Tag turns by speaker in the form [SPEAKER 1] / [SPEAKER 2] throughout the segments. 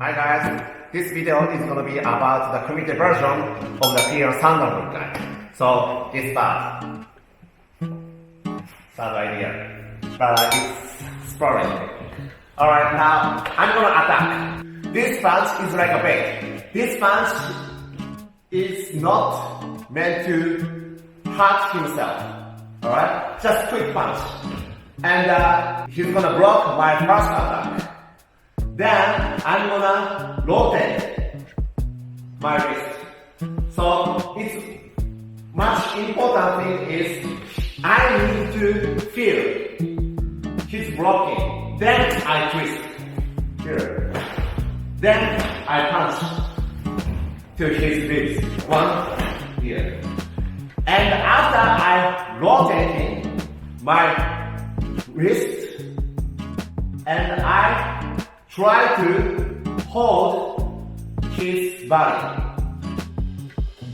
[SPEAKER 1] Hi guys, this video is going to be about the community version of the Pinan Bunkai. So it's bad. Sad idea. But it's sparring. Alright, now I'm going to attack. This punch is like a bait. This punch is not meant to hurt himself. Alright? Just quick punch. And he's going to block my first attack. Then I'm gonna rotate my wrist. So it's much important thing is I need to feel his blocking. Then I twist here. Then I punch to his ribs. One here. And after I rotating my wrist and I try to hold his body.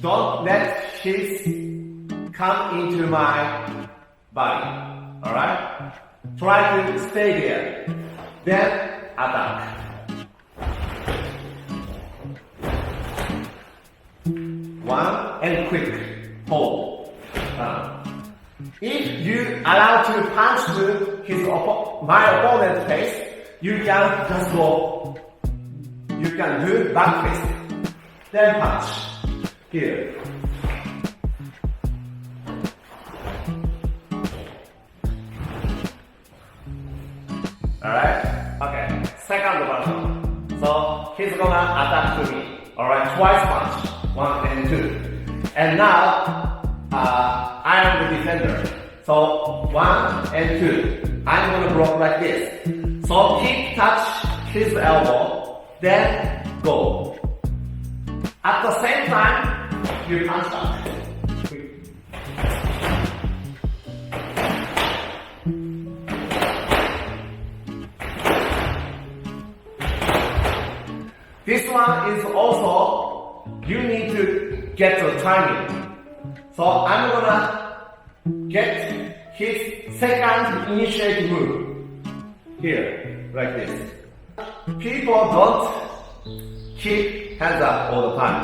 [SPEAKER 1] Don't let his come into my body. Alright? Try to stay there. Then attack. One and quick hold. If you allow to punch to my opponent's face, you can just go, you can do back fist, then punch, here. Alright? Okay, second version. So, he's gonna attack to me. Alright, twice punch, 1 and 2. And now, I am the defender. So, 1 and 2. I'm gonna block like this. So he touch his elbow, then go. At the same time, you punch back. This one is also, you need to get the timing. So I'm gonna get his second initiate move. Here, like this. People don't keep hands up all the time.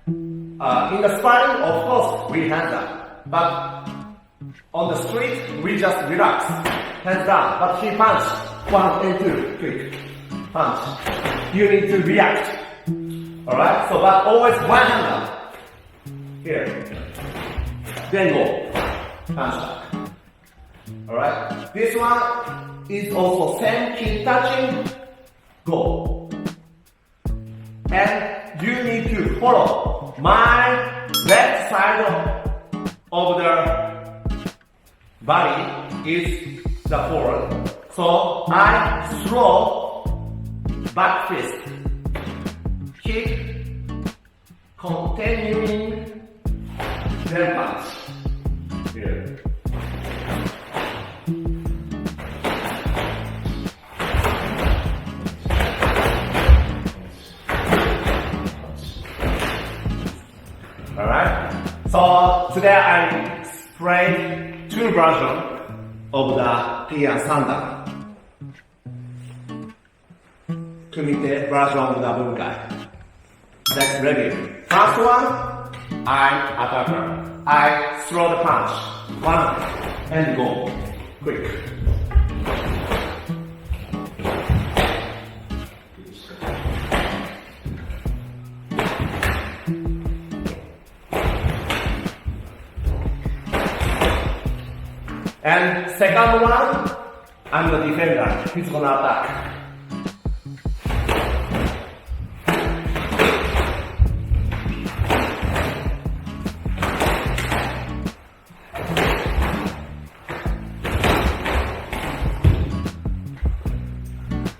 [SPEAKER 1] In the sparring, of course, we hands up. But on the street, we just relax. Hands down. But he punch. 1 and 2. Quick. Punch. You need to react. Alright? So, but always one hand up. Here. Then go. Punch back. Alright? This one is also same, keep touching, go. And you need to follow my left side of the body is the forward. So I throw back fist, kick, continuing, then punch. Here. Alright? So today I sprayed 2 versions of the Pinan Sandan. Kumite version of the Bunkai. Let's review. First one, I'm attacker. I throw the punch. 1 and go. Quick. And second one, I'm the defender. He's gonna attack.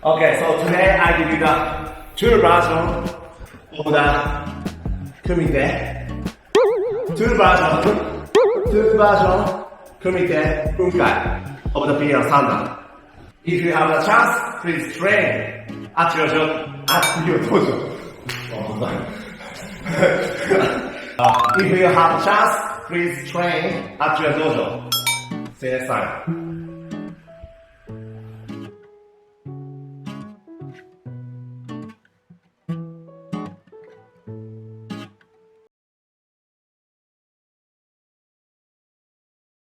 [SPEAKER 1] Okay, so today I give you the 2 versions of the kumite. 2 versions. Kumite Bunkai of the Pinan Sandan. If you have a chance, please train at your dojo. If you have a chance, please train at your dojo. See you next time.